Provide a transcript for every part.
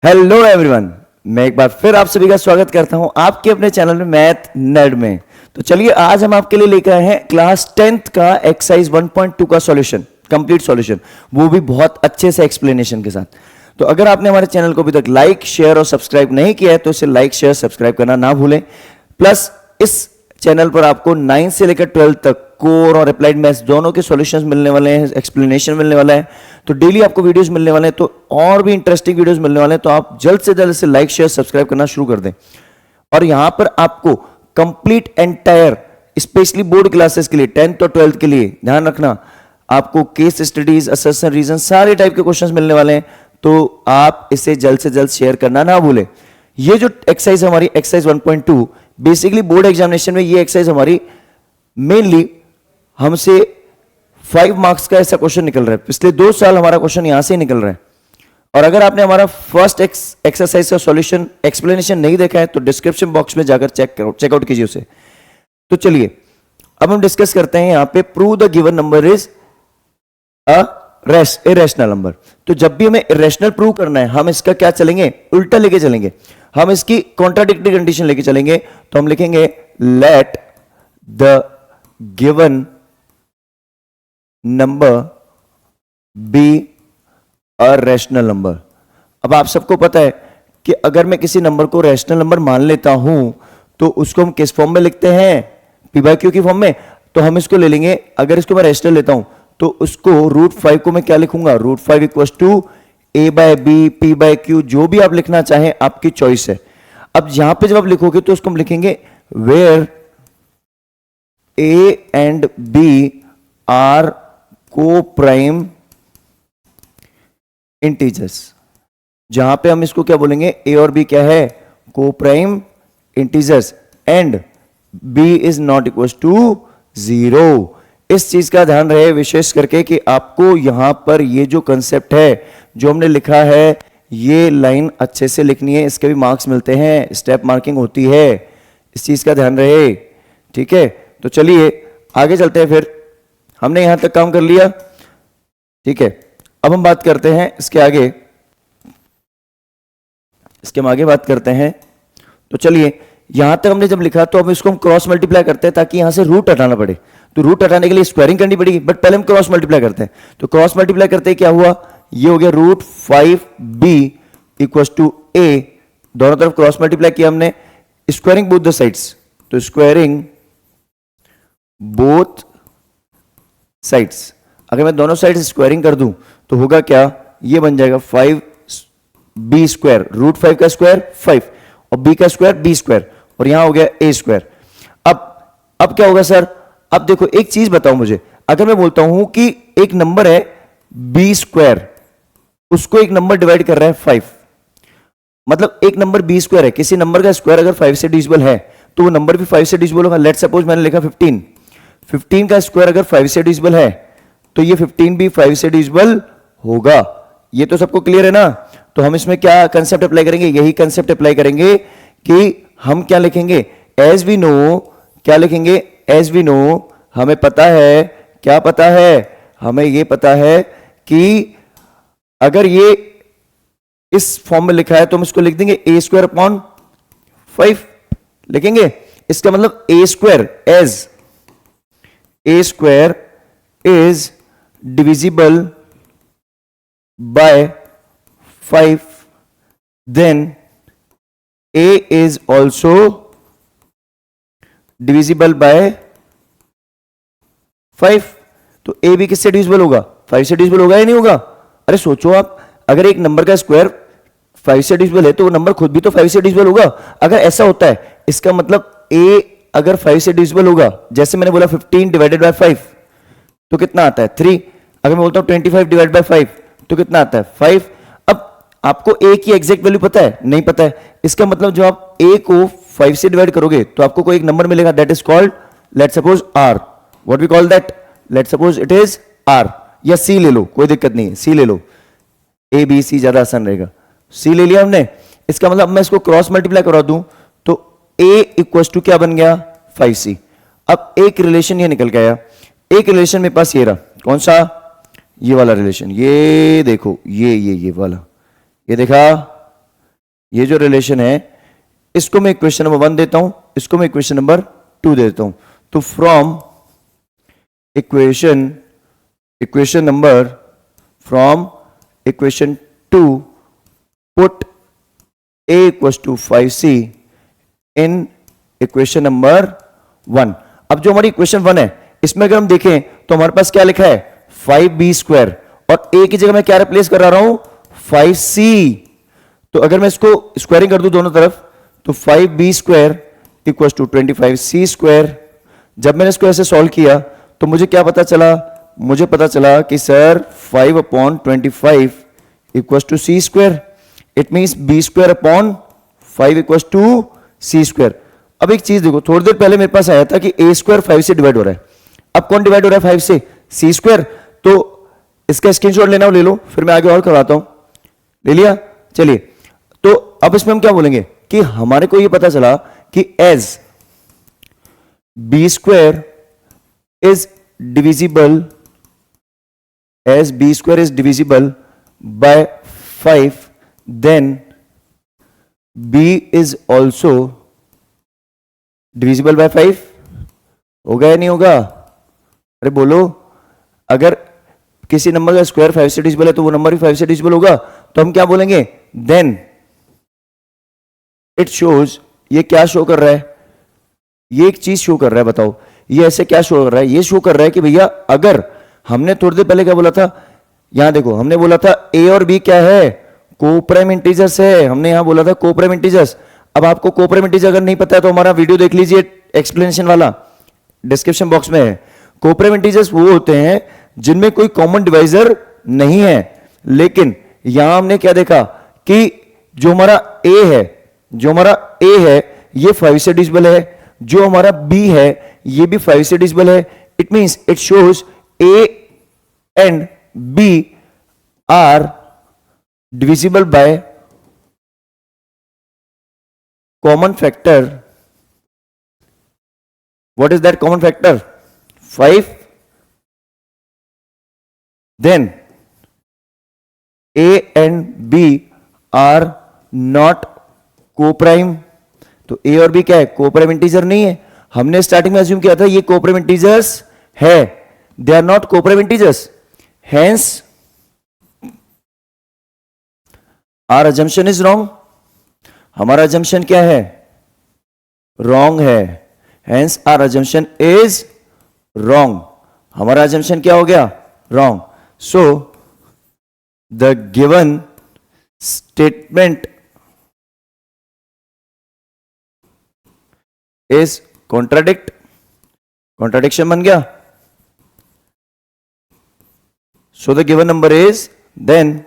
Hello everyone, मैं एक बार फिर आप सभी का स्वागत करता हूं आपके अपने चैनल में मैथ नर्ड में। तो चलिए आज हम आपके लिए लेकर आए हैं क्लास 10th का एक्सरसाइज 1.2 का सॉल्यूशन, कंप्लीट सॉल्यूशन, वो भी बहुत अच्छे से एक्सप्लेनेशन के साथ। तो अगर आपने हमारे चैनल को अभी तक लाइक शेयर और सब्सक्राइब नहीं किया है तो इसे लाइक शेयर सब्सक्राइब करना ना भूलें। प्लस इस चैनल पर आपको 9 से लेकर 12 तक कोर और अप्लाइड मैथ्स दोनों के सॉल्यूशंस मिलने वाले हैं, एक्सप्लेनेशन मिलने वाला है। तो डेली आपको वीडियोस मिलने वाले हैं, तो और भी इंटरेस्टिंग वीडियोस मिलने वाले हैं। तो आप जल्द से जल्द से लाइक शेयर सब्सक्राइब करना शुरू कर दें। और यहां पर आपको complete entire specially board classes के लिए 10th और 12th के लिए ध्यान रखना, आपको केस स्टडीज, असर्शन, रीजन, सारे टाइप के क्वेश्चंस मिलने वाले हैं। तो आप इसे जल्द से जल्द शेयर करना ना भूलें। ये जो एक्सरसाइज हमारी एक्सरसाइज 1.2 बेसिकली बोर्ड एग्जामिनेशन में ये एक्सरसाइज हमारी मेनली हमसे 5 मार्क्स का ऐसा क्वेश्चन निकल रहा है। पिछले 2 साल हमारा क्वेश्चन यहां से निकल रहा है। और अगर आपने हमारा फर्स्ट एक्सरसाइज का सॉल्यूशन एक्सप्लेनेशन नहीं देखा है तो डिस्क्रिप्शन बॉक्स में जाकर चेकआउट कीजिए उसे। तो चलिए अब हम डिस्कस करते हैं यहां पे prove the given number is irrational number. तो जब भी हमें इरेशनल प्रूव करना है हम इसका क्या चलेंगे, उल्टा लेके चलेंगे। हम इसकी कॉन्ट्राडिक्टरी कंडीशन लेके चलेंगे। तो हम लिखेंगे let the given number be a rational number. अब आप सबको पता है कि अगर मैं किसी नंबर को रैशनल नंबर मान लेता हूं तो उसको हम किस फॉर्म में लिखते हैं, पी बाई क्यू की फॉर्म में। तो हम इसको ले लेंगे, अगर इसको मैं रैशनल लेता हूं तो उसको √5 को मैं क्या लिखूंगा, √5 equal to a by b, p by q, जो भी आप लिखना चाहें आपकी चॉइस है। अब यहां पे जब आप लिखोगे तो उसको हम लिखेंगे where a and b are को प्राइम इंटीजर्स। जहां पे हम इसको क्या बोलेंगे, ए और बी क्या है, को prime integers, and b is not equal to 0। इस चीज का ध्यान रहे विशेष करके कि आपको यहां पर ये जो कंसेप्ट है जो हमने लिखा है ये लाइन अच्छे से लिखनी है। इसके भी मार्क्स मिलते हैं, स्टेप मार्किंग होती है, इस चीज का ध्यान रहे, ठीक है। तो चलिए आगे चलते हैं। फिर हमने यहां तक काम कर लिया, ठीक है। अब हम बात करते हैं इसके आगे, इसके हम आगे बात करते हैं। तो चलिए यहां तक हमने जब लिखा तो अब इसको हम क्रॉस मल्टीप्लाई करते हैं ताकि यहां से रूट हटाना पड़े। तो रूट हटाने के लिए स्क्वायरिंग करनी पड़ेगी, बट पहले हम क्रॉस मल्टीप्लाई करते हैं। तो क्रॉस मल्टीप्लाई करते हैं क्या हुआ, ये हो गया √5b इक्वल टू ए। दोनों तरफ क्रॉस मल्टीप्लाई किया हमने, स्क्वायरिंग बोथ द साइड्स। तो स्क्वायरिंग बोथ साइड्स, अगर मैं दोनों साइड स्क्वायरिंग कर दूं तो होगा क्या, ये बन जाएगा 5b स्क्वायर, √5 का स्क्वायर 5 और b का स्क्वायर b स्क्वायर, और यहां हो गया a स्क्वायर। अब क्या होगा सर, अब देखो एक चीज बताओ मुझे, अगर मैं बोलता हूं कि एक नंबर है b स्क्वायर, उसको एक नंबर डिवाइड कर रहा है 5, मतलब एक नंबर b स्क्वायर है, किसी नंबर का स्क्वायर अगर 5 से डिविजिबल है तो वो नंबर भी 5 से डिविजिबल होगा। लेट सपोज मैंने लिखा 15 का स्क्वायर अगर 5 से डिविजिबल है तो ये 15 भी 5 से डिविजिबल होगा। ये तो सबको क्लियर है ना। तो हम इसमें क्या कंसेप्ट अप्लाई करेंगे, यही कंसेप्ट अप्लाई करेंगे कि हम क्या लिखेंगे, एज वी नो, क्या लिखेंगे, एज वी नो, हमें पता है, क्या पता है, हमें ये पता है कि अगर ये इस फॉर्म में लिखा है तो हम इसको लिख देंगे a स्क्वायर अपॉन 5 लिखेंगे। इसका मतलब a square as a square is divisible by 5, then a is also divisible by 5। तो a भी किससे डिविजिबल होगा, 5 से डिविजिबल होगा या नहीं होगा। अरे सोचो आप, अगर एक नंबर का स्क्वायर 5 से डिविजिबल है तो वो नंबर खुद भी तो 5 से डिविजिबल होगा। अगर ऐसा होता है इसका मतलब a अगर 5 से डिविजिबल होगा, जैसे मैंने बोला 15 डिवाइडेड बाय 5 तो कितना आता है 3। अगर मैं बोलता हूं 25 डिवाइड बाय 5 तो कितना आता है 5। अब आपको a की एग्जैक्ट वैल्यू पता है, नहीं पता है, इसका मतलब जब आप a को 5 से डिवाइड करोगे तो आपको कोई एक नंबर मिलेगा, that is called, let suppose r, what we call that, let suppose it is r, या c ले लो, कोई दिक्कत नहीं है, c ले लो, a b c ज्यादा आसान रहेगा। c ले लिया हमने, इसका मतलब मैं इसको क्रॉस मल्टीप्लाई करा दूं तो a इक्वल टू क्या बन गया 5c। अब एक रिलेशन ये निकल के आया, एक रिलेशन मेरे पास ये रहा, कौन सा, ये वाला रिलेशन, ये देखो, ये वाला, ये देखा, ये जो रिलेशन है इसको मैं इक्वेशन नंबर 1 देता हूं, इसको मैं इक्वेशन नंबर 2 देता हूं। तो from equation number from equation 2 put a equals to 5c in equation number 1। अब जो हमारी इक्वेशन 1 है इसमें अगर हम देखें तो हमारे पास क्या लिखा है 5b स्क्वायर, और a की जगह मैं क्या रिप्लेस कर रहा हूं 5c। तो अगर मैं इसको स्क्वायरिंग कर दूं दोनों तरफ तो 5b square equal to 25c square. जब मैंने इसको ऐसे सॉल्व किया तो मुझे क्या पता चला, मुझे पता चला कि sir 5/25 equal to c square. It means b square upon 5 equal to c square. अब एक चीज देखो, थोड़ी देर पहले मेरे पास आया था कि a स्क्वायर 5 से डिवाइड हो रहा है, अब कौन डिवाइड हो रहा है 5 से c स्क्वायर। तो इसका स्क्रीनशॉट लेना हो ले लो, फिर मैं आगे और करवाता हूं। ले लिया, चलिए। तो अब इसमें हम क्या बोलेंगे कि हमारे को ये पता चला कि as b square is divisible, as b square is divisible by 5, then b is also divisible by 5। होगा या नहीं होगा? अरे बोलो, अगर किसी नंबर का स्क्वायर 5 से डिविजिबल है तो वो नंबर भी 5 से डिविजिबल होगा। तो हम क्या बोलेंगे then it shows, ये क्या शो कर रहा है, ये एक चीज शो कर रहा है, बताओ ये ऐसे क्या शो कर रहा है, ये शो कर रहा है कि भैया अगर हमने थोड़ी देर पहले क्या बोला था, यहां देखो हमने बोला था a और b क्या है कोप्राइम इंटीजर्स है, हमने यहां बोला था कोप्राइम इंटीजर्स। अब आपको कोप्राइम इंटीजर अगर नहीं पता है तो हमारा वीडियो देख लीजिए, एक्सप्लेनेशन वाला डिस्क्रिप्शन बॉक्स में है। कोप्राइम इंटीजर्स वो होते हैं जिनमें कोई कॉमन डिवाइजर नहीं है। लेकिन यहां हमने क्या देखा कि जो हमारा a है ये 5 से डिविजिबल है, जो हमारा b है ये भी 5 से डिविजिबल है। It means it shows a and b are divisible by common factor। What is that common factor? 5। Then a and b are not co-prime। तो a और b क्या है co-prime इंटीजर नहीं है। हमने स्टार्टिंग में अज्यूम किया था ये co-prime इंटीजर्स है, they are not co-prime integers, hence our assumption is wrong। हमारा assumption क्या है wrong है, hence our assumption is wrong। हमारा assumption क्या हो गया wrong। so the given statement is contradiction बन गया। so the given number is then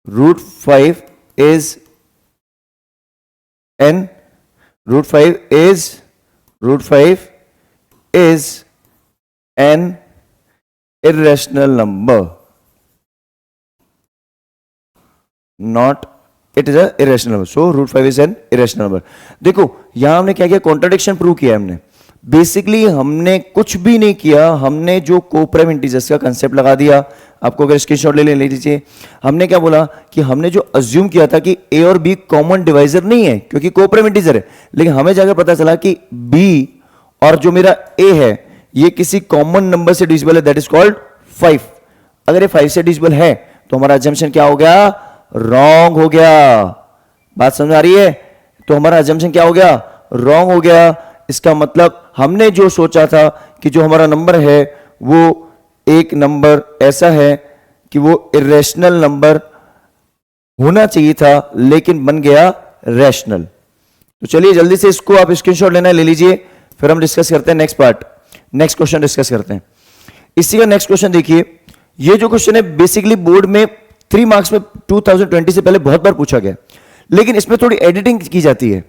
root 5 is n, root 5 is an irrational number, not it is a irrational number। so root 5 is an irrational number। देखो यहां हमने क्या किया, contradiction prove किया हमने। Basically हमने कुछ भी नहीं किया, हमने जो कोप्राइम इंटीजर्स का कंसेप्ट लगा दिया। आपको अगर स्क्रीनशॉट ले लीजिए, हमने क्या बोला कि हमने जो अज्यूम किया था कि a और b कॉमन डिवाइजर नहीं है क्योंकि कोप्राइम इंटीजर है, लेकिन हमें जाकर पता चला कि b और जो मेरा a है ये किसी कॉमन नंबर से डिविजिबल है, दैट इज कॉल्ड 5। अगर ये 5 से डिविजिबल है तो हमारा अजम्पशन क्या हो गया रॉन्ग हो गया। बात समझ आ रही है? तो हमारा अजम्पशन क्या हो गया रॉन्ग हो गया। इसका मतलब हमने जो सोचा था कि जो हमारा नंबर है वो एक नंबर ऐसा है कि वो इरेशनल नंबर होना चाहिए था लेकिन बन गया रैशनल। तो चलिए जल्दी से इसको आप स्क्रीनशॉट लेना ले लीजिए, फिर हम डिस्कस करते हैं next part, next question discuss करते हैं। इसी का नेक्स्ट क्वेश्चन देखिए, ये जो क्वेश्चन है बेसिकली बोर्ड में 3 मार्क्स में 2020 से पहले बहुत बार पूछा गया, लेकिन इसमें थोड़ी एडिटिंग की जाती है।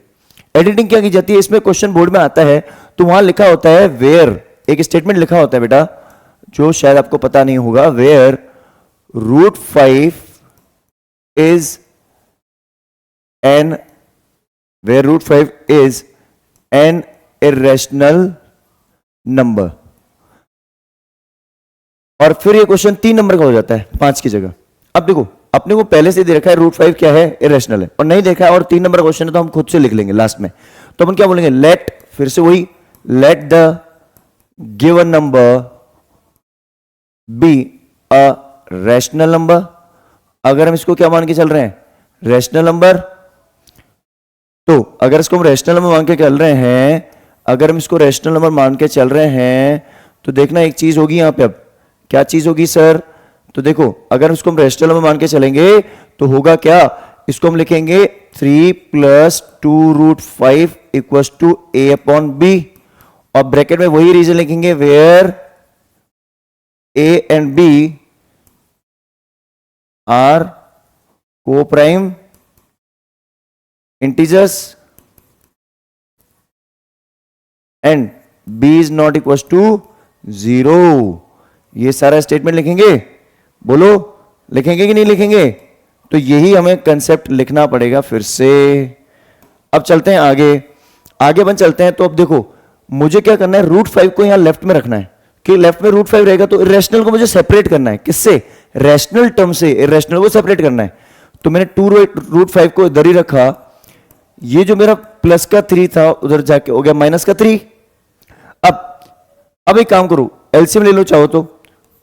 एडिटिंग क्या की जाती है, इसमें क्वेश्चन बोर्ड में आता है तो वहां लिखा होता है वेयर, एक स्टेटमेंट लिखा होता है बेटा जो शायद आपको पता नहीं होगा, where root 5 is an, where root 5 is an irrational number. और फिर ये क्वेश्चन 3 नंबर का हो जाता है 5 की जगह। अब देखो अपने को पहले से दे रखा है रूट 5 क्या है, इरेशनल है, और नहीं देखा है और 3 नंबर क्वेश्चन है तो हम खुद से लिख लेंगे लास्ट में। तो अपन क्या बोलेंगे, लेट, फिर से वही, let the given number be a rational number. अगर हम इसको क्या मान के चल रहे हैं, रैशनल नंबर, तो अगर इसको हम रैशनल नंबर मान के चल रहे हैं, अगर हम इसको रैशनल नंबर मान के चल रहे हैं तो देखना एक चीज होगी यहां पे। अब क्या चीज होगी सर, तो देखो अगर इसको हम रैशनल नंबर मान के चलेंगे तो होगा क्या, इसको हम लिखेंगे 3 + 2√5 = a/b, और ब्रैकेट में वही रीजन लिखेंगे where a and b are को prime integers and b is not equal to 0। ये सारा स्टेटमेंट लिखेंगे, बोलो लिखेंगे कि नहीं लिखेंगे? तो यही हमें कंसेप्ट लिखना पड़ेगा फिर से। अब चलते हैं आगे, आगे अपन चलते हैं। तो अब देखो मुझे क्या करना है, √5 को यहां लेफ्ट में रखना है कि लेफ्ट में √5 रहेगा, तो इरेशनल को मुझे सेपरेट करना है, किससे, रैशनल टर्म से इरेशनल को सेपरेट करना है। तो मैंने 2√5 को इधर ही रखा, ये जो मेरा प्लस का 3 था उधर जाके हो गया -3। अब एक काम करो, एलसीएम ले लो चाहो तो।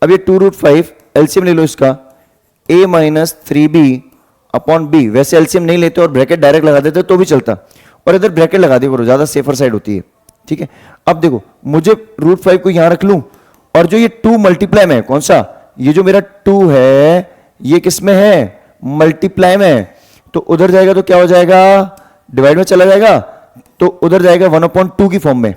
अब ये 2√5 एलसीएम ले लो इसका, a - 3b/b, वैसे एलसीएम नहीं लेते और ब्रैकेट डायरेक्ट लगा देते तो भी चलता, और इधर ब्रैकेट लगा दिया करो, ज्यादा सेफर साइड होती है, ठीक है। अब देखो मुझे √5 को यहां रख लूं, और जो ये 2 मल्टीप्लाई में है, कौन सा, ये जो मेरा 2 है ये किस में है, मल्टीप्लाई में, तो उधर जाएगा तो क्या हो जाएगा, डिवाइड में चला जाएगा, तो उधर जाएगा 1/2 की फॉर्म में,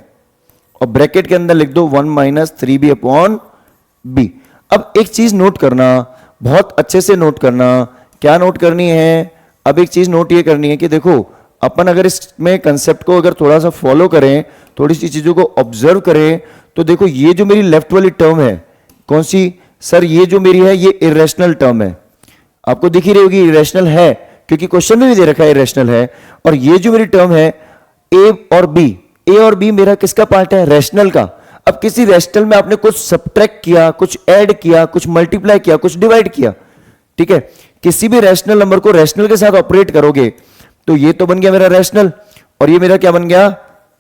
और ब्रैकेट के अंदर लिख दो 1 - 3b/b। अब एक चीज नोट करना, बहुत अच्छे से नोट करना, क्या नोट करनी है, अब एक चीज नोट ये करनी है कि देखो अपन अगर इसमें कंसेप्ट को अगर थोड़ा सा फॉलो करें, थोड़ी सी चीजों को ऑब्जर्व करें, तो देखो ये जो मेरी लेफ्ट वाली टर्म है, कौन सी सर, ये जो मेरी है ये इरेशनल टर्म है, आपको दिख ही रही होगी इरेशनल है, क्योंकि क्वेश्चन में भी दे रखा है इरेशनल है। और ये जो मेरी टर्म है ए और बी मेरा किसका पार्ट है, रैशनल का। अब किसी रैशनल में आपने कुछ सब्ट्रैक्ट किया, कुछ ऐड किया, कुछ मल्टीप्लाई किया, कुछ डिवाइड किया, ठीक है। किसी भी रैशनल नंबर को रैशनल के साथ ऑपरेट करोगे तो ये तो बन गया मेरा रैशनल, और ये मेरा क्या बन गया,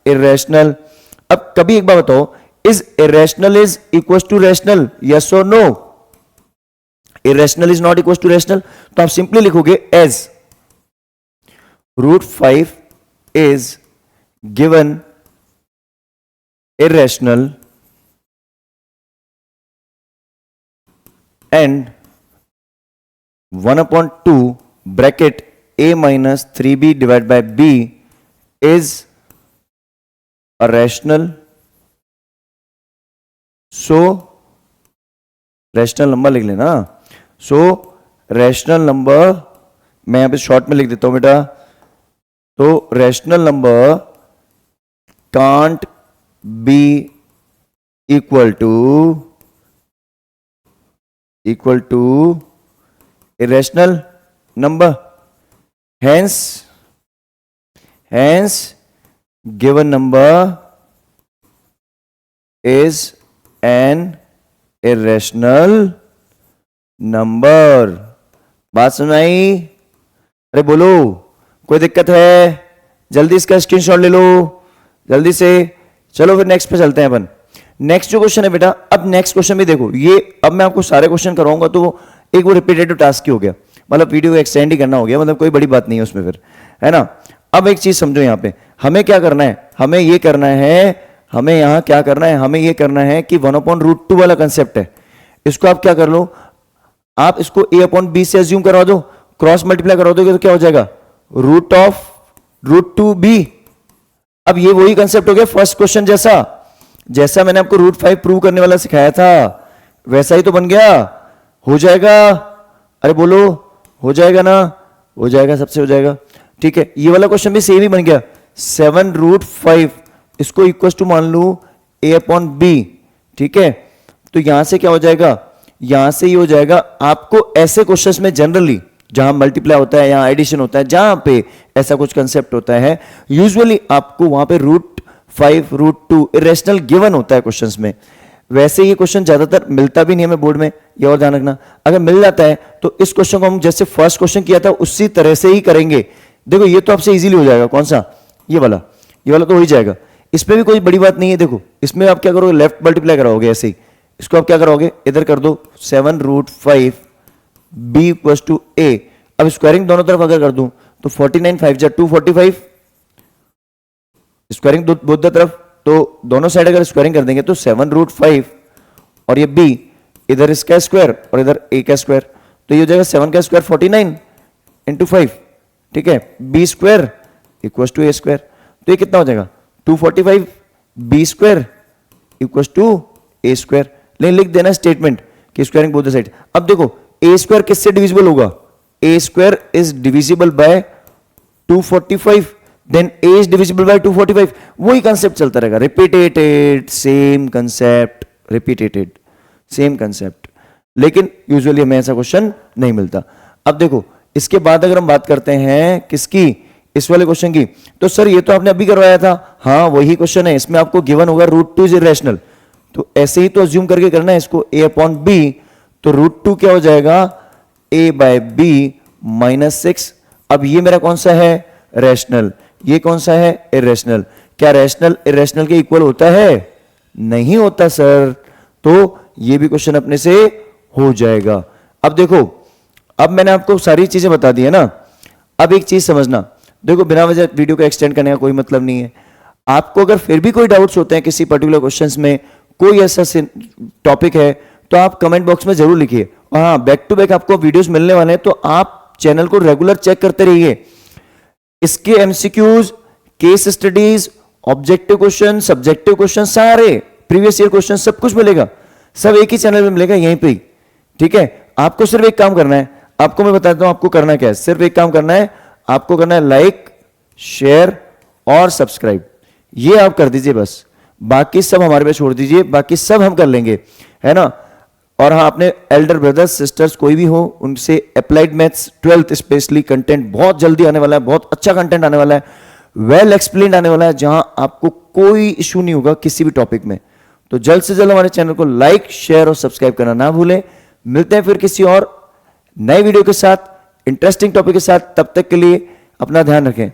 इरेशनल। अब कभी एक बात बताओ, is irrational is equal to rational, yes और no? Irrational is not equal to rational, तो आप सिंपली लिखोगे as √5 is given irrational and 1/2 bracket a - 3b/b is a rational, so rational number लिख लेना। सो रैशनल नंबर मैं यहां पे short में लिख देता हूं बेटा, तो rational number can't be equal to irrational number, hence given number is an irrational number। बात सुनाई? अरे बोलो, कोई दिक्कत है? जल्दी इसका स्क्रीनशॉट ले लो जल्दी से। चलो फिर नेक्स्ट पे चलते हैं अपन। नेक्स्ट जो क्वेश्चन है बेटा, अब नेक्स्ट क्वेश्चन भी देखो, ये अब मैं आपको सारे क्वेश्चन कराऊंगा तो एक वो रिपीटेटिव टास्क ही हो गया, मतलब वीडियो एक्सटेंड ही करना हो गया, मतलब कोई बड़ी बात नहीं है उसमें फिर, है ना। अब एक चीज समझो, यहाँ पे हमें क्या करना है, हमें ये करना है, हमें यहाँ क्या करना है, हमें ये करना है कि 1/√2 वाला कंसेप्ट है, इसको आप क्या कर लो, आप इसको a/b से एज्यूम करवा दो, क्रॉस मल्टीप्लाई करवा दोगे तो क्या हो जाएगा, √2b। अब ये वही कंसेप्ट हो गया फर्स्ट क्वेश्चन जैसा मैंने आपको √5 प्रूव करने वाला सिखाया था, वैसा ही तो बन गया, हो जाएगा। अरे बोलो, हो जाएगा ना? हो जाएगा, सबसे हो जाएगा, ठीक है। ये वाला क्वेश्चन भी सेम ही बन गया, 7√5 इसको इक्वल टू मान लू a/b, ठीक है। तो यहां से क्या हो जाएगा, यहां से ये हो जाएगा। आपको ऐसे क्वेश्चंस में जनरली जहां मल्टीप्लाई होता है, यहां एडिशन होता है, जहां पे ऐसा कुछ कंसेप्ट होता है, यूजुअली आपको वहां पे √5 √2 इरेशनल गिवन होता है क्वेश्चंस में। वैसे ये क्वेश्चन ज्यादातर मिलता भी नहीं हमें बोर्ड में, ये और ध्यान रखना। अगर मिल जाता है तो इस क्वेश्चन को हम जैसे फर्स्ट क्वेश्चन किया था उसी तरह से ही करेंगे। देखो ये तो आपसे इजीली हो जाएगा, कौन सा, ये वाला तो हो ही जाएगा, इसमें भी कोई बड़ी बात नहीं है। देखो इसमें आप क्या करोगे, लेफ्ट मल्टीप्लाई कराओगे ऐसे ही, इसको आप क्या करोगे, इधर कर दो 7√5 b इक्वल टू a। अब स्क्वायरिंग दोनों तरफ अगर कर दूं तो 49 5 जा 245, स्क्वायरिंग बोथ द तरफ, तो दोनों साइड अगर स्क्वायरिंग कर देंगे तो 7√5 और ये b, इधर इसका स्क्वायर और इधर a का स्क्वायर, तो ये हो जाएगा 7 का स्क्वायर 49 इंटू 5, ठीक है, b square equal to a square. तो ये कितना हो जाएगा 245 b square equal to a square. लेकिन लिख देना स्टेटमेंट कि स्क्वायरिंग बोथ द साइड। अब देखो a स्क्वायर किससे डिविजिबल होगा, a square is divisible by 245, then a is divisible by 245। वही कंसेप्ट चलता रहेगा, repeated same concept, repeated same concept, लेकिन यूजुअली हमें ऐसा क्वेश्चन नहीं मिलता। अब देखो इसके बाद अगर हम बात करते हैं किसकी, इस वाले क्वेश्चन की, तो सर ये तो आपने अभी करवाया था, हाँ वही क्वेश्चन है, इसमें आपको गिवन होगा √2 इज इरेशनल, तो ऐसे ही तो अज्यूम करके करना है इसको a/b, तो √2 क्या हो जाएगा a/b -6। अब ये मेरा कौन सा है, रैशनल, ये कौन सा है, इरेशनल। क्या रैशनल इरेशनल के इक्वल होता है, नहीं होता सर, तो ये भी क्वेश्चन अपने से हो जाएगा। अब देखो, अब मैंने आपको सारी चीजें बता दी है ना, अब एक चीज समझना, देखो बिना वजह वीडियो को एक्सटेंड करने का कोई मतलब नहीं है। आपको अगर फिर भी कोई डाउट्स होते हैं किसी पर्टिकुलर क्वेश्चंस में, कोई ऐसा टॉपिक है, तो आप कमेंट बॉक्स में जरूर लिखिए। और हाँ, बैक टू बैक आपको वीडियोस मिलने वाले हैं, तो आप चैनल को रेगुलर चेक करते रहिए। इसके MCQs, case studies, objective question, subjective question, सारे प्रीवियस ईयर क्वेश्चन सब कुछ मिलेगा, सब एक ही चैनल में मिलेगा, यहीं पे ही, ठीक है। आपको सिर्फ एक काम करना है, आपको मैं बताता हूं आपको करना क्या है, सिर्फ एक काम करना है, आपको करना है लाइक, शेयर और सब्सक्राइब, ये आप कर दीजिए बस, बाकी सब हमारे पे छोड़ दीजिए, बाकी सब हम कर लेंगे, है ना। और हाँ, अपने एल्डर ब्रदर्स सिस्टर्स कोई भी हो, उनसे applied maths 12th specially content बहुत जल्दी आने वाला है, बहुत अच्छा कंटेंट आने वाला है, वेल एक्सप्लेन्ड आने वाला है, जहां आपको कोई इशू नहीं होगा किसी भी टॉपिक में। तो जल्द से जल्द हमारे चैनल को लाइक, शेयर और सब्सक्राइब करना ना भूलें। मिलते हैं फिर किसी और नए वीडियो के साथ, इंटरेस्टिंग टॉपिक के साथ, तब तक के लिए अपना ध्यान रखें।